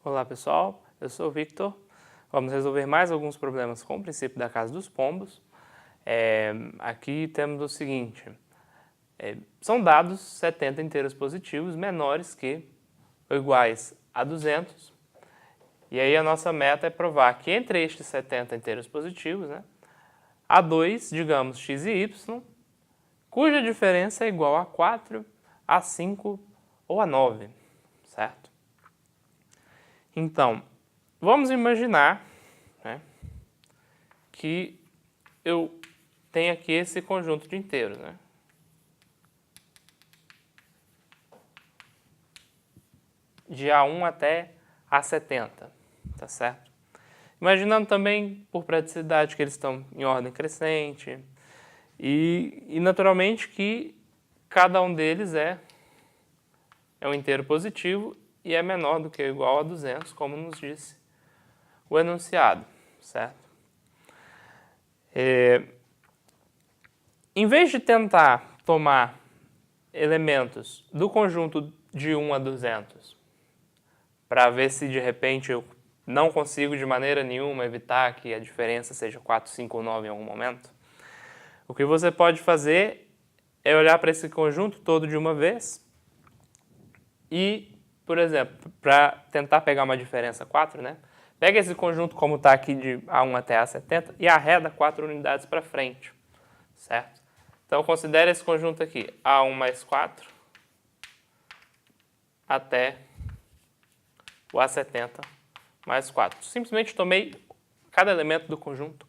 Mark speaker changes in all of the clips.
Speaker 1: Olá pessoal, eu sou o Victor. Vamos resolver mais alguns problemas com o princípio da casa dos pombos. Aqui temos o seguinte, são dados 70 inteiros positivos menores que ou iguais a 200. E aí a nossa meta é provar que entre estes 70 inteiros positivos, há dois, digamos, x e y, cuja diferença é igual a 4, a 5 ou a 9, certo? Então, vamos imaginar que eu tenho aqui esse conjunto de inteiros, de A1 até A70, tá certo? Imaginando também, por praticidade, que eles estão em ordem crescente e naturalmente que cada um deles é um inteiro positivo e é menor do que ou igual a 200, como nos disse o enunciado, certo? Em vez de tentar tomar elementos do conjunto de 1 a 200, para ver se de repente eu não consigo de maneira nenhuma evitar que a diferença seja 4, 5 ou 9 em algum momento, o que você pode fazer é olhar para esse conjunto todo de uma vez e, por exemplo, para tentar pegar uma diferença 4, pega esse conjunto como está aqui de A1 até A70 e arreda 4 unidades para frente, certo? Então, considere esse conjunto aqui, A1 mais 4 até o A70 mais 4. Simplesmente tomei cada elemento do conjunto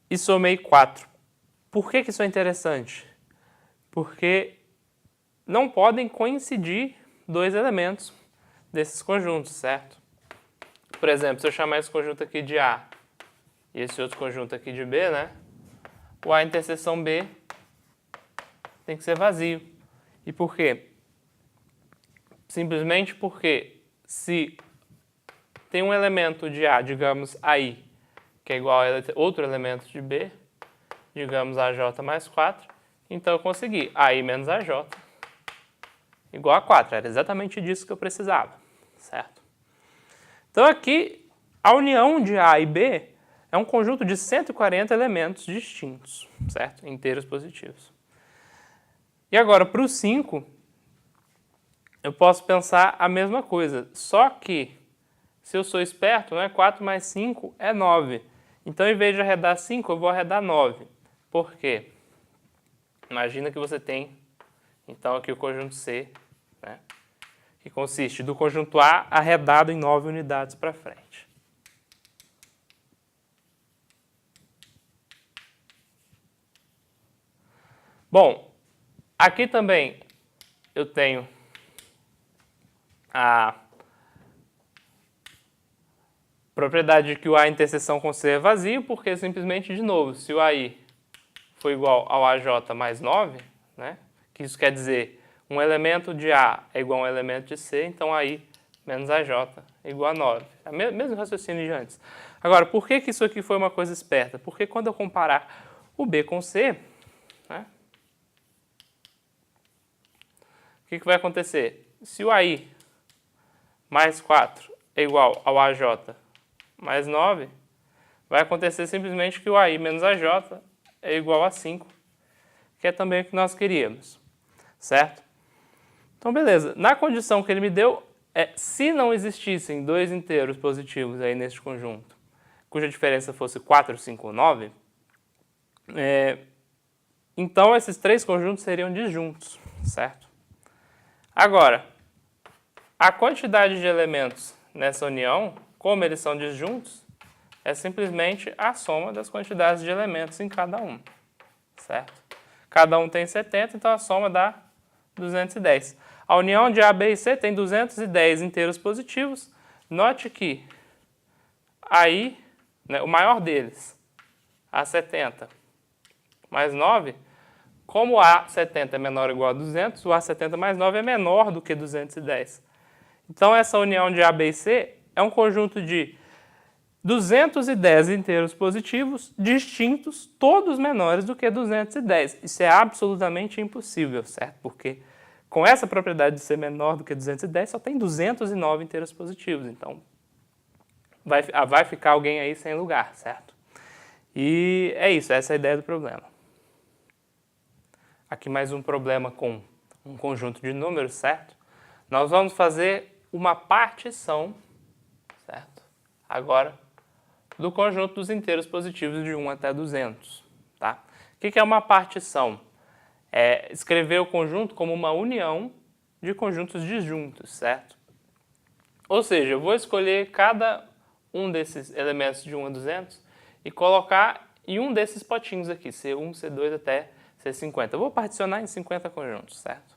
Speaker 1: e somei 4. Por que isso é interessante? Porque não podem coincidir dois elementos desses conjuntos, certo? Por exemplo, se eu chamar esse conjunto aqui de A e esse outro conjunto aqui de B, o A interseção B tem que ser vazio. E por quê? Simplesmente porque se tem um elemento de A, digamos AI, que é igual a outro elemento de B, digamos AJ mais 4, então eu consegui AI menos AJ igual a 4. Era exatamente disso que eu precisava, certo? Então aqui, a união de A e B é um conjunto de 140 elementos distintos, certo? Inteiros positivos. E agora, para o 5, eu posso pensar a mesma coisa, só que, se eu sou esperto, 4 mais 5 é 9. Então, em vez de arredar 5, eu vou arredar 9. Por quê? Imagina que você tem, então, aqui o conjunto C, que consiste do conjunto A arredado em 9 unidades para frente. Bom, aqui também eu tenho a propriedade de que o A interseção com C é vazio, porque simplesmente, de novo, se o AI for igual ao AJ mais 9, que isso quer dizer um elemento de A é igual a um elemento de C, então AI menos AJ é igual a 9. É o mesmo raciocínio de antes. Agora, por que isso aqui foi uma coisa esperta? Porque quando eu comparar o B com C, o que vai acontecer? Se o AI mais 4 é igual ao AJ mais 9, vai acontecer simplesmente que o AI menos AJ é igual a 5, que é também o que nós queríamos, certo? Então, beleza. Na condição que ele me deu, se não existissem dois inteiros positivos aí neste conjunto, cuja diferença fosse 4, 5 ou 9, então esses três conjuntos seriam disjuntos, certo? Agora, a quantidade de elementos nessa união, como eles são disjuntos, é simplesmente a soma das quantidades de elementos em cada um, certo? Cada um tem 70, então a soma dá 210. A união de A, B e C tem 210 inteiros positivos. Note que aí, o maior deles, A70 mais 9, como o A70 é menor ou igual a 200, o A70 mais 9 é menor do que 210. Então, essa união de A, B e C é um conjunto de 210 inteiros positivos distintos, todos menores do que 210. Isso é absolutamente impossível, certo? Porque com essa propriedade de ser menor do que 210, só tem 209 inteiros positivos. Então, vai ficar alguém aí sem lugar, certo? E é isso, essa é a ideia do problema. Aqui mais um problema com um conjunto de números, certo? Nós vamos fazer uma partição, certo? Agora, do conjunto dos inteiros positivos de 1 até 200, tá? O que é uma partição? É escrever o conjunto como uma união de conjuntos disjuntos, certo? Ou seja, eu vou escolher cada um desses elementos de 1 a 200 e colocar em um desses potinhos aqui, C1, C2 até C50. Eu vou particionar em 50 conjuntos, certo?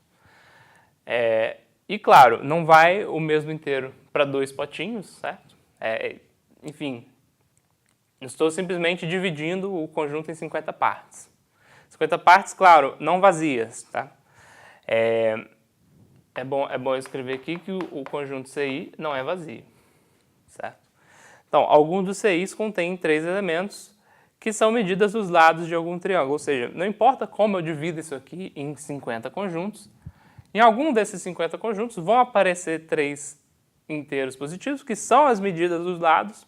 Speaker 1: E claro, não vai o mesmo inteiro para 2 potinhos, certo? Enfim, estou simplesmente dividindo o conjunto em 50 partes. 50 partes, claro, não vazias, tá? É bom escrever aqui que o conjunto CI não é vazio, certo? Então, alguns dos CIs contêm 3 elementos que são medidas dos lados de algum triângulo, ou seja, não importa como eu divido isso aqui em 50 conjuntos, em algum desses 50 conjuntos vão aparecer 3 inteiros positivos, que são as medidas dos lados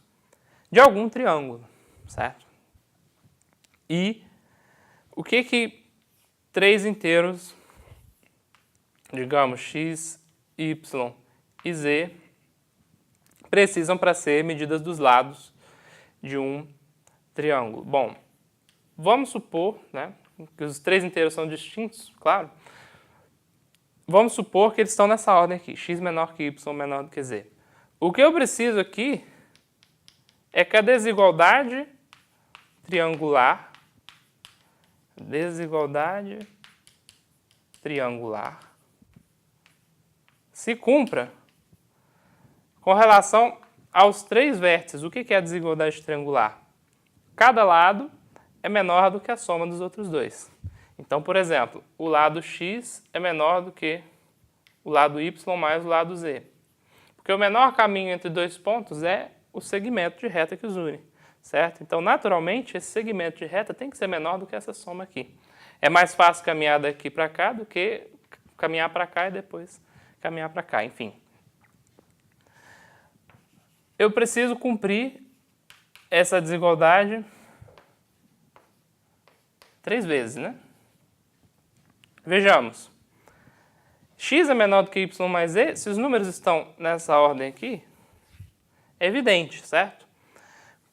Speaker 1: de algum triângulo, certo? E o que 3 inteiros, digamos, x, y e z, precisam para ser medidas dos lados de um triângulo? Bom, vamos supor, né, que os 3 inteiros são distintos, claro. Vamos supor que eles estão nessa ordem aqui, x menor que y menor do que z. O que eu preciso aqui é que a desigualdade triangular se cumpra com relação aos 3 vértices. O que é a desigualdade triangular? Cada lado é menor do que a soma dos outros 2. Então, por exemplo, o lado x é menor do que o lado y mais o lado z. Porque o menor caminho entre 2 pontos é o segmento de reta que os une, certo? Então, naturalmente, esse segmento de reta tem que ser menor do que essa soma aqui. É mais fácil caminhar daqui para cá do que caminhar para cá e depois caminhar para cá, enfim. Eu preciso cumprir essa desigualdade 3 vezes, né? Vejamos. X é menor do que y mais z, se os números estão nessa ordem aqui, é evidente, certo?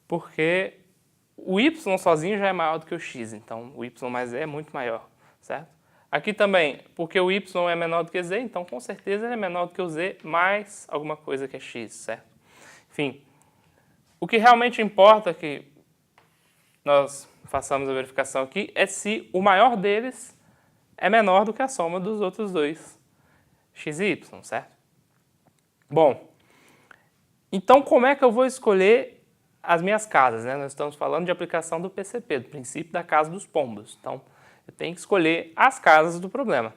Speaker 1: Porque o y sozinho já é maior do que o x, então o y mais z é muito maior, certo? Aqui também, porque o y é menor do que z, então com certeza ele é menor do que o z mais alguma coisa que é x, certo? Enfim, o que realmente importa que nós façamos a verificação aqui é se o maior deles é menor do que a soma dos outros 2, x e y, certo? Bom, então como é que eu vou escolher as minhas casas, né? Nós estamos falando de aplicação do PCP, do princípio da casa dos pombos. Então, eu tenho que escolher as casas do problema.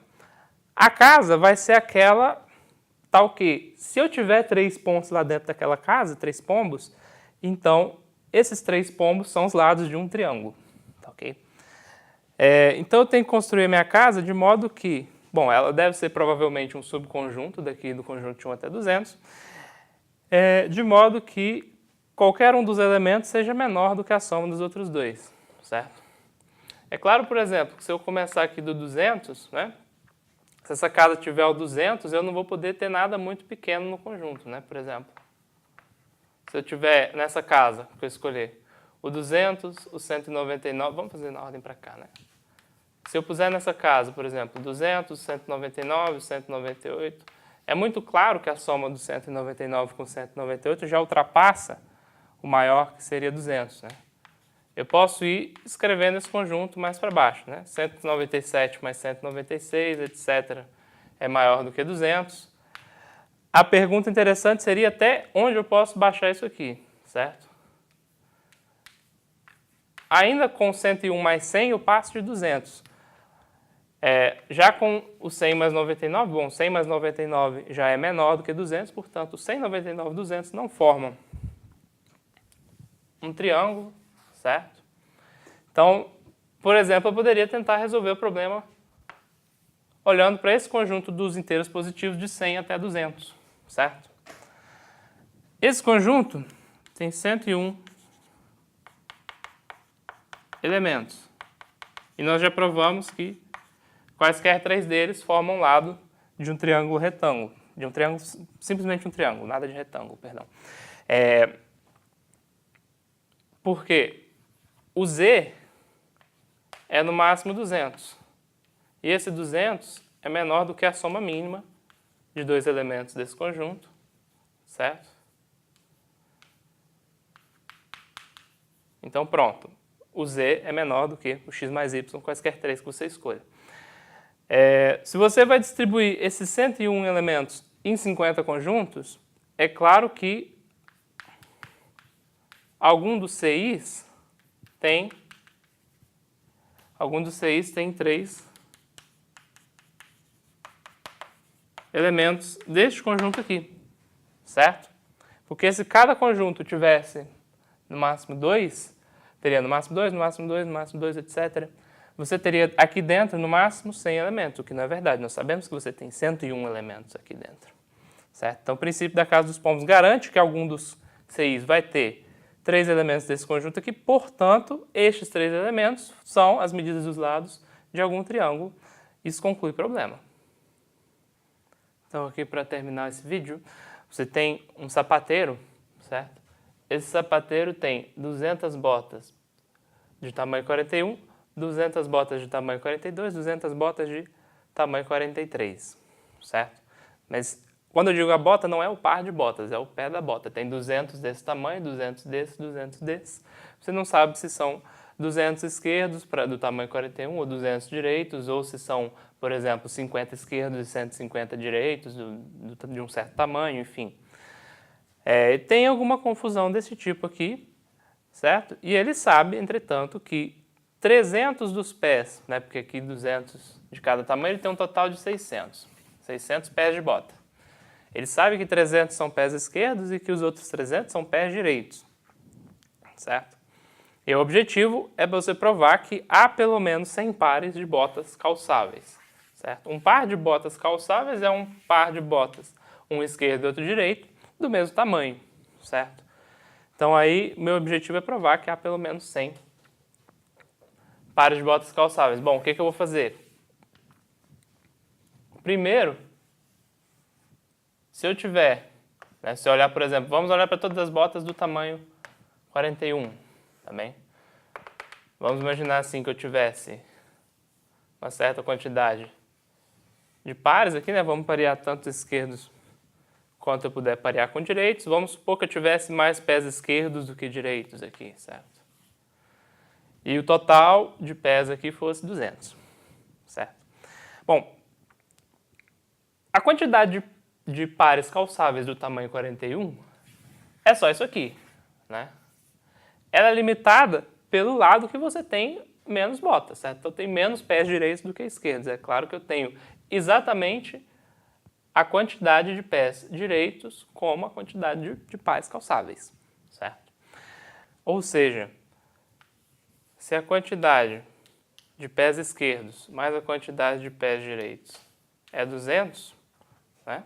Speaker 1: A casa vai ser aquela tal que, se eu tiver 3 pontos lá dentro daquela casa, 3 pombos, então esses 3 pombos são os lados de um triângulo, tá ok? Então eu tenho que construir a minha casa de modo que, bom, ela deve ser provavelmente um subconjunto daqui do conjunto de 1 até 200, de modo que qualquer um dos elementos seja menor do que a soma dos outros 2, certo? É claro, por exemplo, que se eu começar aqui do 200, né, se essa casa tiver o 200, eu não vou poder ter nada muito pequeno no conjunto, né, por exemplo. Se eu tiver nessa casa que eu escolher o 200, o 199, vamos fazer na ordem para cá, né? Se eu puser nessa casa, por exemplo, 200, 199, 198, é muito claro que a soma do 199 com 198 já ultrapassa o maior, que seria 200, né? Eu posso ir escrevendo esse conjunto mais para baixo, né? 197 mais 196, etc., é maior do que 200. A pergunta interessante seria até onde eu posso baixar isso aqui, certo? Ainda com 101 mais 100, eu passo de 200. Já com o 100 mais 99, bom, 100 mais 99 já é menor do que 200, portanto, 199 e 200 não formam um triângulo, certo? Então, por exemplo, eu poderia tentar resolver o problema olhando para esse conjunto dos inteiros positivos de 100 até 200, certo? Esse conjunto tem 101 elementos. E nós já provamos que quaisquer 3 deles formam lado de um triângulo retângulo. De um triângulo, simplesmente um triângulo, nada de retângulo, perdão. Porque o Z é no máximo 200. E esse 200 é menor do que a soma mínima de 2 elementos desse conjunto, certo? Então pronto, o Z é menor do que o x mais y, quaisquer 3 que você escolha. Se você vai distribuir esses 101 elementos em 50 conjuntos, é claro que algum dos CIs tem 3 elementos deste conjunto aqui, certo? Porque se cada conjunto tivesse no máximo 2, teria no máximo 2, no máximo 2, no máximo 2, etc. Você teria aqui dentro no máximo 100 elementos, o que não é verdade. Nós sabemos que você tem 101 elementos aqui dentro, certo? Então o princípio da casa dos pombos garante que algum dos CIs vai ter 3 elementos desse conjunto aqui, portanto, estes 3 elementos são as medidas dos lados de algum triângulo. Isso conclui o problema. Então aqui para terminar esse vídeo, você tem um sapateiro, certo? Esse sapateiro tem 200 botas de tamanho 41, 200 botas de tamanho 42, 200 botas de tamanho 43, certo? Mas quando eu digo a bota, não é o par de botas, é o pé da bota. Tem 200 desse tamanho, 200 desse, 200 desse. Você não sabe se são 200 esquerdos do tamanho 41 ou 200 direitos, ou se são, por exemplo, 50 esquerdos e 150 direitos de um certo tamanho, enfim. Tem alguma confusão desse tipo aqui, certo? E ele sabe, entretanto, que 300 dos pés, né, porque aqui 200 de cada tamanho, ele tem um total de 600 pés de bota. Ele sabe que 300 são pés esquerdos e que os outros 300 são pés direitos, certo? E o objetivo é você provar que há pelo menos 100 pares de botas calçáveis, certo? Um par de botas calçáveis é um par de botas, um esquerdo e outro direito, do mesmo tamanho, certo? Então aí, meu objetivo é provar que há pelo menos 100 pares de botas calçáveis. Bom, o que eu vou fazer? Primeiro, se eu tiver, né, se eu olhar, por exemplo, vamos olhar para todas as botas do tamanho 41, tá bem? Vamos imaginar assim que eu tivesse uma certa quantidade de pares aqui, né? Vamos parear tanto esquerdos quanto eu puder parear com direitos. Vamos supor que eu tivesse mais pés esquerdos do que direitos aqui, certo? E o total de pés aqui fosse 200, certo? Bom, a quantidade de pares calçáveis do tamanho 41 é só isso aqui, né? Ela é limitada pelo lado que você tem menos botas, certo? Então tem menos pés direitos do que esquerdos. É claro que eu tenho exatamente a quantidade de pés direitos como a quantidade de pares calçáveis, certo? Ou seja, se a quantidade de pés esquerdos mais a quantidade de pés direitos é 200, né?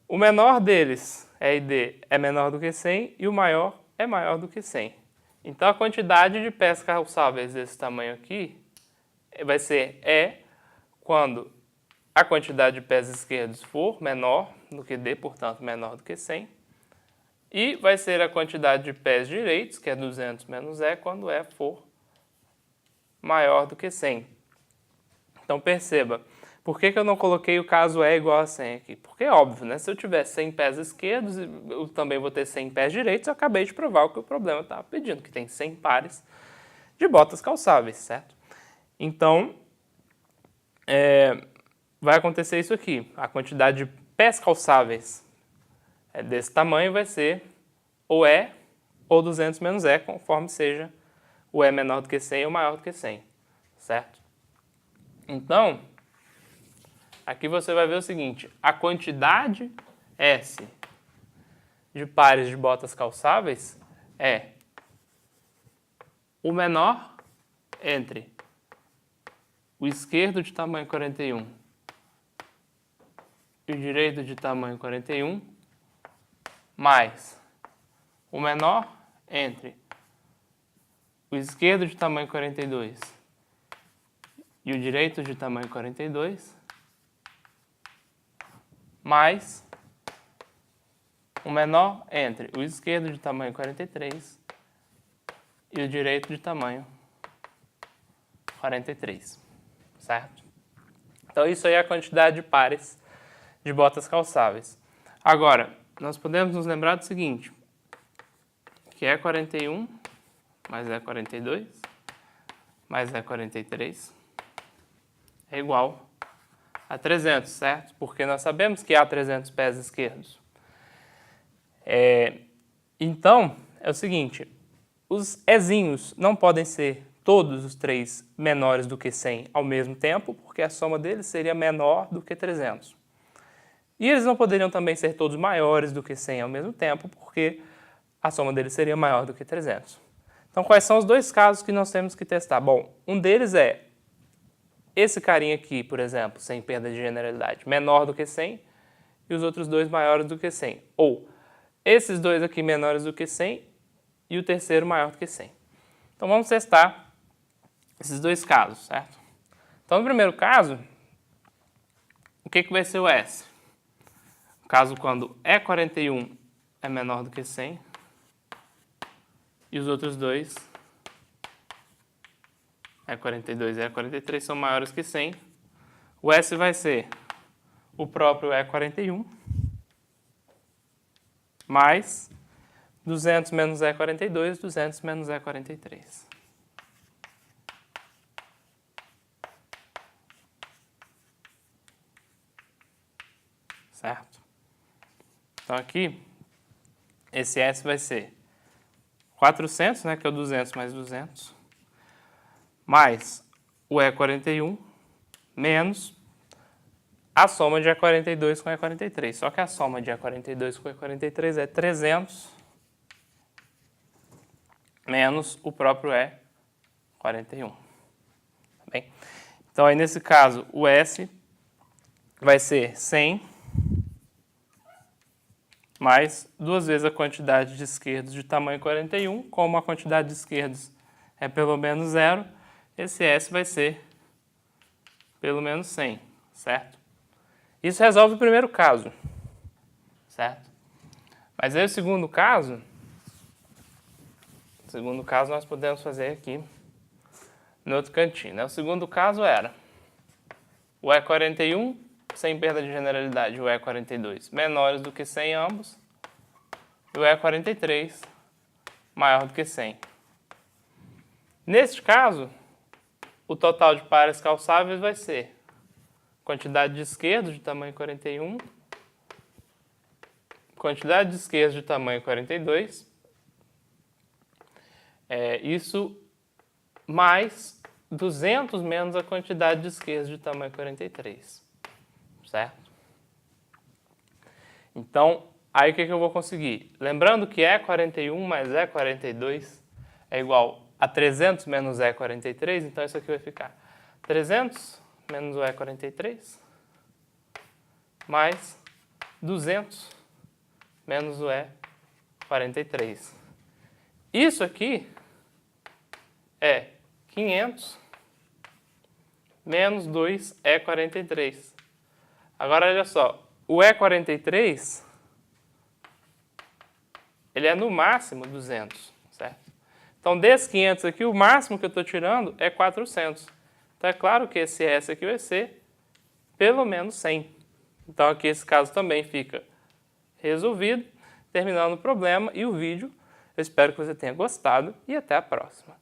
Speaker 1: O menor deles, EID, é menor do que 100 e o maior é maior do que 100. Então a quantidade de pés calçáveis desse tamanho aqui vai ser E quando a quantidade de pés esquerdos for menor do que D, portanto menor do que 100. E vai ser a quantidade de pés direitos, que é 200 menos E, quando E for maior do que 100. Então perceba, por que eu não coloquei o caso E igual a 100 aqui? Porque é óbvio, né? Se eu tiver 100 pés esquerdos, eu também vou ter 100 pés direitos, eu acabei de provar o que o problema estava pedindo, que tem 100 pares de botas calçáveis, certo? Então, vai acontecer isso aqui. A quantidade de pés calçáveis desse tamanho vai ser ou E ou 200 menos E, conforme seja o E menor do que 100 ou maior do que 100, certo? Então, aqui você vai ver o seguinte, a quantidade S de pares de botas calçáveis é o menor entre o esquerdo de tamanho 41 e o direito de tamanho 41, mais o menor entre o esquerdo de tamanho 42 e o direito de tamanho 42, mais o menor entre o esquerdo de tamanho 43 e o direito de tamanho 43, certo? Então isso aí é a quantidade de pares de botas calçáveis. Agora, nós podemos nos lembrar do seguinte, que é 41 mais é 42 mais é 43 é igual a 300, certo? Porque nós sabemos que há 300 pés esquerdos. Então, é o seguinte, os ezinhos não podem ser todos os três menores do que 100 ao mesmo tempo, porque a soma deles seria menor do que 300. E eles não poderiam também ser todos maiores do que 100 ao mesmo tempo, porque a soma deles seria maior do que 300. Então, quais são os dois casos que nós temos que testar? Bom, um deles é esse carinha aqui, por exemplo, sem perda de generalidade, menor do que 100, e os outros dois maiores do que 100. Ou esses dois aqui menores do que 100 e o terceiro maior do que 100. Então, vamos testar esses dois casos, certo? Então, no primeiro caso, o que vai ser o S? O caso quando E41 é menor do que 100 e os outros dois, E42 e E43, são maiores que 100. O S vai ser o próprio E41 mais 200 menos E42, 200 menos E43. Certo? Então aqui, esse S vai ser 400, né, que é o 200 mais 200, mais o E41, menos a soma de E42 com E43. Só que a soma de E42 com E43 é 300 menos o próprio E41. Tá bem? Então, aí nesse caso, o S vai ser 100 mais duas vezes a quantidade de esquerdos de tamanho 41. Como a quantidade de esquerdos é pelo menos zero, esse S vai ser pelo menos 100, certo? Isso resolve o primeiro caso, certo? Mas aí o segundo caso nós podemos fazer aqui no outro cantinho, né? O segundo caso era o E41, sem perda de generalidade, o E42 menores do que 100 ambos, e o E43 maior do que 100. Neste caso, o total de pares calçáveis vai ser quantidade de esquerdos de tamanho 41, quantidade de esquerdos de tamanho 42, isso mais 200 menos a quantidade de esquerdos de tamanho 43, certo? Então, aí o que eu vou conseguir? Lembrando que E41 mais E42 é igual a 300 menos E43, então isso aqui vai ficar 300 menos o E43 mais 200 menos o E43. Isso aqui é 500 menos 2E43. Agora, olha só, o E43, ele é no máximo 200, certo? Então, desses 500 aqui, o máximo que eu estou tirando é 400. Então, é claro que esse S aqui vai ser pelo menos 100. Então, aqui esse caso também fica resolvido, terminando o problema e o vídeo. Eu espero que você tenha gostado e até a próxima.